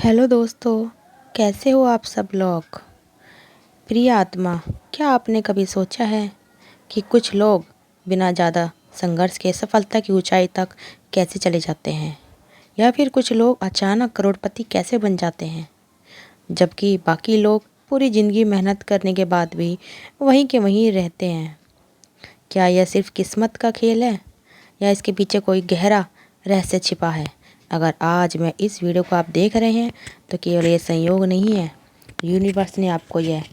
Hello दोस्तों, कैसे हो आप सब लोग। प्रिय आत्मा, क्या आपने कभी सोचा है कि कुछ लोग बिना ज़्यादा संघर्ष के सफलता की ऊंचाई तक कैसे चले जाते हैं, या फिर कुछ लोग अचानक करोड़पति कैसे बन जाते हैं, जबकि बाकी लोग पूरी ज़िंदगी मेहनत करने के बाद भी वहीं के वहीं रहते हैं। क्या यह सिर्फ किस्मत का खेल है, या इसके पीछे कोई गहरा रहस्य छिपा है। अगर आज मैं इस वीडियो को आप देख रहे हैं तो केवल ये संयोग नहीं है, यूनिवर्स ने आपको यह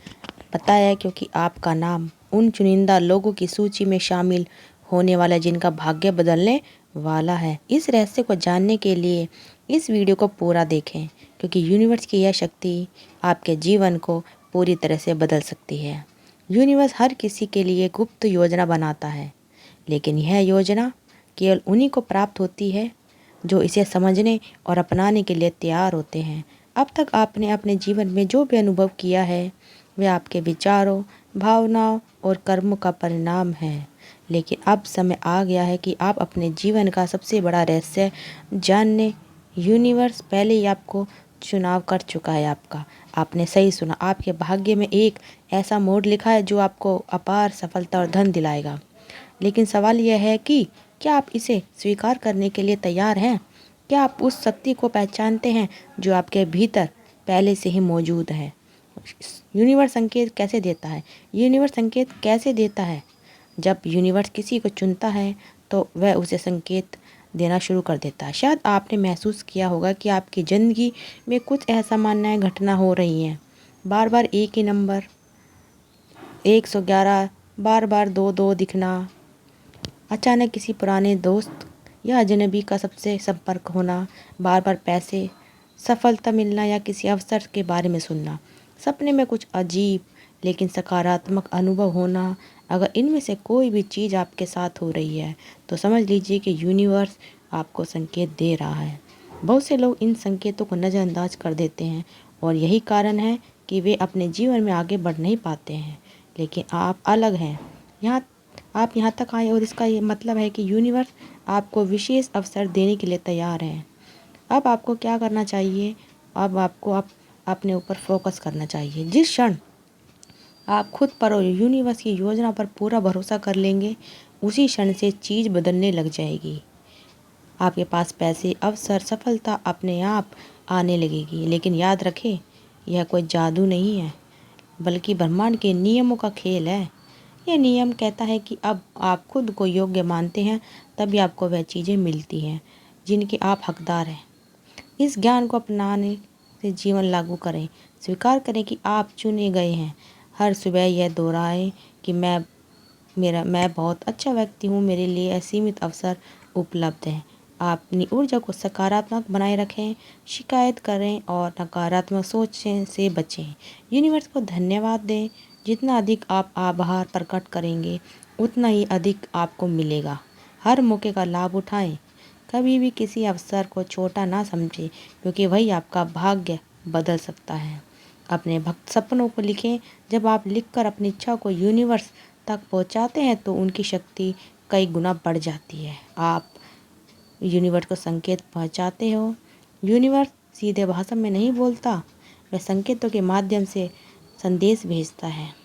बताया है क्योंकि आपका नाम उन चुनिंदा लोगों की सूची में शामिल होने वाला है जिनका भाग्य बदलने वाला है। इस रहस्य को जानने के लिए इस वीडियो को पूरा देखें, क्योंकि यूनिवर्स की यह शक्ति आपके जीवन को पूरी तरह से बदल सकती है। यूनिवर्स हर किसी के लिए गुप्त योजना बनाता है, लेकिन यह योजना केवल उन्हीं को प्राप्त होती है जो इसे समझने और अपनाने के लिए तैयार होते हैं। अब तक आपने अपने जीवन में जो भी अनुभव किया है वह आपके विचारों, भावनाओं और कर्मों का परिणाम है, लेकिन अब समय आ गया है कि आप अपने जीवन का सबसे बड़ा रहस्य जानने। यूनिवर्स पहले ही आपको चुनाव कर चुका है। आपने सही सुना, आपके भाग्य में एक ऐसा मोड़ लिखा है जो आपको अपार सफलता और धन दिलाएगा। लेकिन सवाल यह है कि क्या आप इसे स्वीकार करने के लिए तैयार हैं। क्या आप उस शक्ति को पहचानते हैं जो आपके भीतर पहले से ही मौजूद है। यूनिवर्स संकेत कैसे देता है। यूनिवर्स संकेत कैसे देता है। जब यूनिवर्स किसी को चुनता है तो वह उसे संकेत देना शुरू कर देता है। शायद आपने महसूस किया होगा कि आपकी ज़िंदगी में कुछ असामान्य घटना हो रही हैं। बार बार एक ही नंबर 111, बार बार 22 दिखना, अचानक किसी पुराने दोस्त या अजनबी का सबसे संपर्क होना, बार बार पैसे, सफलता मिलना या किसी अवसर के बारे में सुनना, सपने में कुछ अजीब लेकिन सकारात्मक अनुभव होना। अगर इनमें से कोई भी चीज़ आपके साथ हो रही है तो समझ लीजिए कि यूनिवर्स आपको संकेत दे रहा है। बहुत से लोग इन संकेतों को नज़रअंदाज कर देते हैं और यही कारण है कि वे अपने जीवन में आगे बढ़ नहीं पाते हैं। लेकिन आप अलग हैं। आप यहाँ तक आए और इसका ये मतलब है कि यूनिवर्स आपको विशेष अवसर देने के लिए तैयार है। अब आपको क्या करना चाहिए। अब आपको अपने ऊपर फोकस करना चाहिए। जिस क्षण आप खुद पर और यूनिवर्स की योजना पर पूरा भरोसा कर लेंगे, उसी क्षण से चीज़ बदलने लग जाएगी। आपके पास पैसे, अवसर, सफलता अपने आप आने लगेगी। लेकिन याद रखें, यह कोई जादू नहीं है, बल्कि ब्रह्मांड के नियमों का खेल है। यह नियम कहता है कि अब आप खुद को योग्य मानते हैं तभी आपको वह चीज़ें मिलती हैं जिनके आप हकदार हैं। इस ज्ञान को अपनाने से जीवन लागू करें। स्वीकार करें कि आप चुने गए हैं। हर सुबह यह दोहराएं कि मैं बहुत अच्छा व्यक्ति हूँ, मेरे लिए असीमित अवसर उपलब्ध हैं। आप अपनी ऊर्जा को सकारात्मक बनाए रखें, शिकायत करें और नकारात्मक सोचें से बचें। यूनिवर्स को धन्यवाद दें। जितना अधिक आप आभार प्रकट करेंगे, उतना ही अधिक आपको मिलेगा। हर मौके का लाभ उठाएं। कभी भी किसी अवसर को छोटा ना समझें, क्योंकि वही आपका भाग्य बदल सकता है। अपने भक्त सपनों को लिखें। जब आप लिखकर अपनी इच्छा को यूनिवर्स तक पहुंचाते हैं तो उनकी शक्ति कई गुना बढ़ जाती है। आप यूनिवर्स को संकेत पहुंचाते हो। यूनिवर्स सीधे भाषा में नहीं बोलता, वह संकेतों के माध्यम से संदेश भेजता है।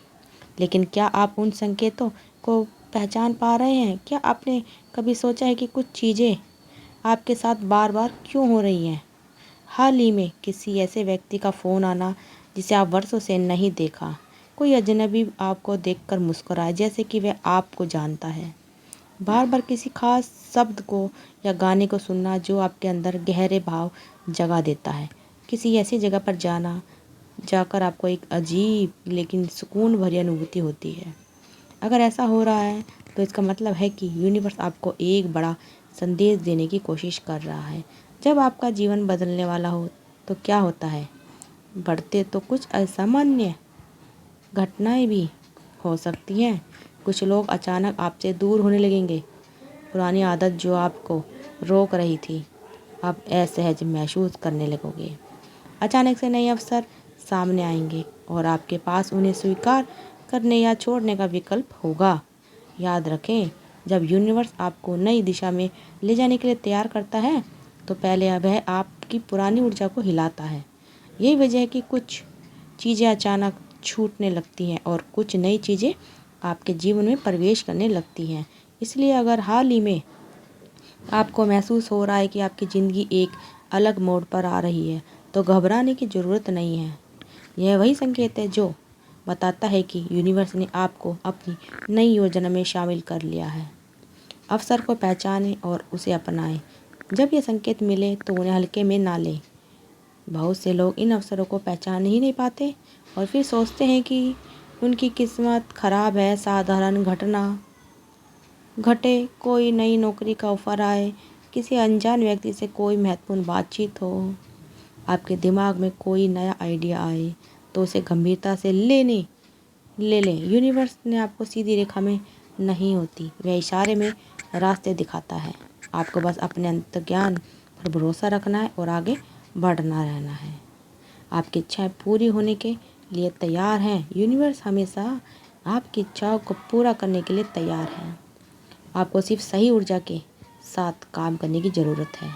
लेकिन क्या आप उन संकेतों को पहचान पा रहे हैं। क्या आपने कभी सोचा है कि कुछ चीज़ें आपके साथ बार बार क्यों हो रही हैं। हाल ही में किसी ऐसे व्यक्ति का फ़ोन आना जिसे आप वर्षों से नहीं देखा। कोई अजनबी आपको देखकर मुस्कुराए जैसे कि वह आपको जानता है। बार बार किसी खास शब्द को या गाने को सुनना जो आपके अंदर गहरे भाव जगा देता है। किसी ऐसी जगह पर जाकर आपको एक अजीब लेकिन सुकून भरी अनुभूति होती है। अगर ऐसा हो रहा है तो इसका मतलब है कि यूनिवर्स आपको एक बड़ा संदेश देने की कोशिश कर रहा है। जब आपका जीवन बदलने वाला हो तो क्या होता है, बढ़ते तो कुछ असामान्य घटनाएं भी हो सकती हैं। कुछ लोग अचानक आपसे दूर होने लगेंगे। पुरानी आदत जो आपको रोक रही थी, आप असहज महसूस करने लगोगे। अचानक से नए अवसर सामने आएंगे और आपके पास उन्हें स्वीकार करने या छोड़ने का विकल्प होगा। याद रखें, जब यूनिवर्स आपको नई दिशा में ले जाने के लिए तैयार करता है तो पहले वह आपकी पुरानी ऊर्जा को हिलाता है। यही वजह है कि कुछ चीज़ें अचानक छूटने लगती हैं और कुछ नई चीज़ें आपके जीवन में प्रवेश करने लगती हैं। इसलिए अगर हाल ही में आपको महसूस हो रहा है कि आपकी ज़िंदगी एक अलग मोड़ पर आ रही है, तो घबराने की ज़रूरत नहीं है। यह वही संकेत है जो बताता है कि यूनिवर्स ने आपको अपनी नई योजना में शामिल कर लिया है। अवसर को पहचानें और उसे अपनाएं। जब ये संकेत मिले तो उन्हें हल्के में ना लें। बहुत से लोग इन अवसरों को पहचान ही नहीं पाते और फिर सोचते हैं कि उनकी किस्मत खराब है। साधारण घटना घटे, कोई नई नौकरी का ऑफर आए, किसी अनजान व्यक्ति से कोई महत्वपूर्ण बातचीत हो, आपके दिमाग में कोई नया आइडिया आए, तो उसे गंभीरता से ले लें। यूनिवर्स ने आपको सीधी रेखा में नहीं होती, वह इशारे में रास्ते दिखाता है। आपको बस अपने अंतर्ज्ञान पर भरोसा रखना है और आगे बढ़ना रहना है। आपकी इच्छाएं पूरी होने के लिए तैयार हैं। यूनिवर्स हमेशा आपकी इच्छाओं को पूरा करने के लिए तैयार है। आपको सिर्फ सही ऊर्जा के साथ काम करने की ज़रूरत है।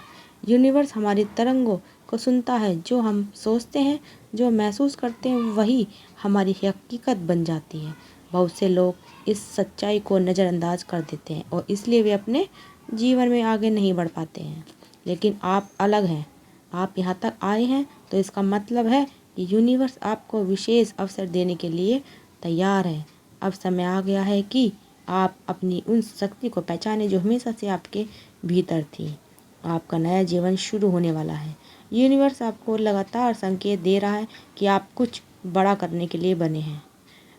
यूनिवर्स हमारी तरंगों को सुनता है। जो हम सोचते हैं, जो महसूस करते हैं, वही हमारी हकीकत बन जाती है। बहुत से लोग इस सच्चाई को नज़रअंदाज कर देते हैं और इसलिए वे अपने जीवन में आगे नहीं बढ़ पाते हैं। लेकिन आप अलग हैं। आप यहाँ तक आए हैं तो इसका मतलब है कि यूनिवर्स आपको विशेष अवसर देने के लिए तैयार है। अब समय आ गया है कि आप अपनी उन शक्ति को पहचानें जो हमेशा से आपके भीतर थी। आपका नया जीवन शुरू होने वाला है। यूनिवर्स आपको लगातार संकेत दे रहा है कि आप कुछ बड़ा करने के लिए बने हैं।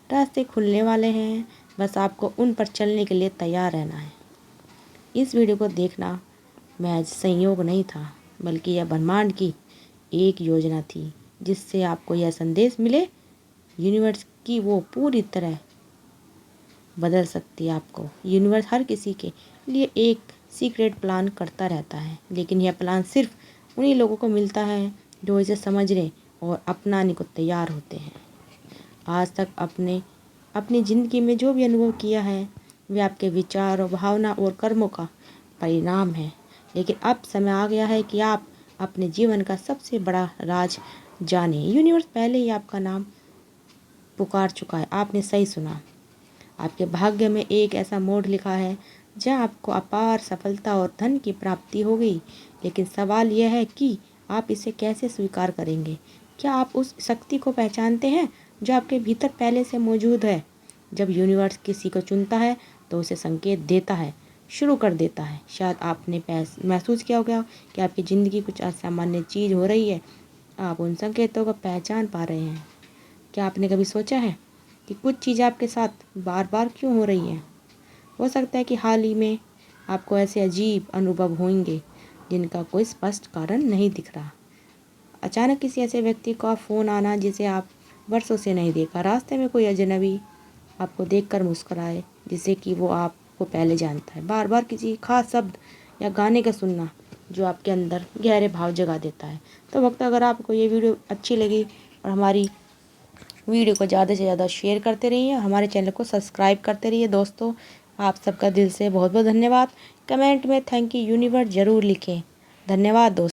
रास्ते खुलने वाले हैं, बस आपको उन पर चलने के लिए तैयार रहना है। इस वीडियो को देखना महज संयोग नहीं था, बल्कि यह ब्रह्मांड की एक योजना थी जिससे आपको यह संदेश मिले यूनिवर्स की वो पूरी तरह बदल सकती है आपको। यूनिवर्स हर किसी के लिए एक सीक्रेट प्लान करता रहता है, लेकिन यह प्लान सिर्फ उन्हीं लोगों को मिलता है जो इसे समझने और अपनाने को तैयार होते हैं। आज तक अपनी ज़िंदगी में जो भी अनुभव किया है, वे आपके विचार और भावना और कर्मों का परिणाम है। लेकिन अब समय आ गया है कि आप अपने जीवन का सबसे बड़ा राज जानें। यूनिवर्स पहले ही आपका नाम पुकार चुका है। आपने सही सुना। आपके भाग्य में एक ऐसा मोड़ लिखा है जहां आपको अपार सफलता और धन की प्राप्ति हो गई। लेकिन सवाल यह है कि आप इसे कैसे स्वीकार करेंगे। क्या आप उस शक्ति को पहचानते हैं जो आपके भीतर पहले से मौजूद है। जब यूनिवर्स किसी को चुनता है तो उसे संकेत देता है, शुरू कर देता है। शायद आपने महसूस किया होगा कि आपकी ज़िंदगी कुछ असामान्य चीज़ हो रही है। आप उन संकेतों को पहचान पा रहे हैं। क्या आपने कभी सोचा है कि कुछ चीज़ें आपके साथ बार बार क्यों हो रही हैं। हो सकता है कि हाल ही में आपको ऐसे अजीब अनुभव होंगे जिनका कोई स्पष्ट कारण नहीं दिख रहा। अचानक किसी ऐसे व्यक्ति का फ़ोन आना जिसे आप वर्षों से नहीं देखा। रास्ते में कोई अजनबी आपको देखकर मुस्कुराए जिससे कि वो आपको पहले जानता है। बार बार किसी खास शब्द या गाने का सुनना जो आपके अंदर गहरे भाव जगा देता है। तो वक्त अगर आपको ये वीडियो अच्छी लगी और हमारी वीडियो को ज़्यादा से ज़्यादा शेयर करते रहिए और हमारे चैनल को सब्सक्राइब करते रहिए। दोस्तों, आप सबका दिल से बहुत बहुत धन्यवाद। कमेंट में थैंक यू यूनिवर्स ज़रूर लिखें। धन्यवाद दोस्तों।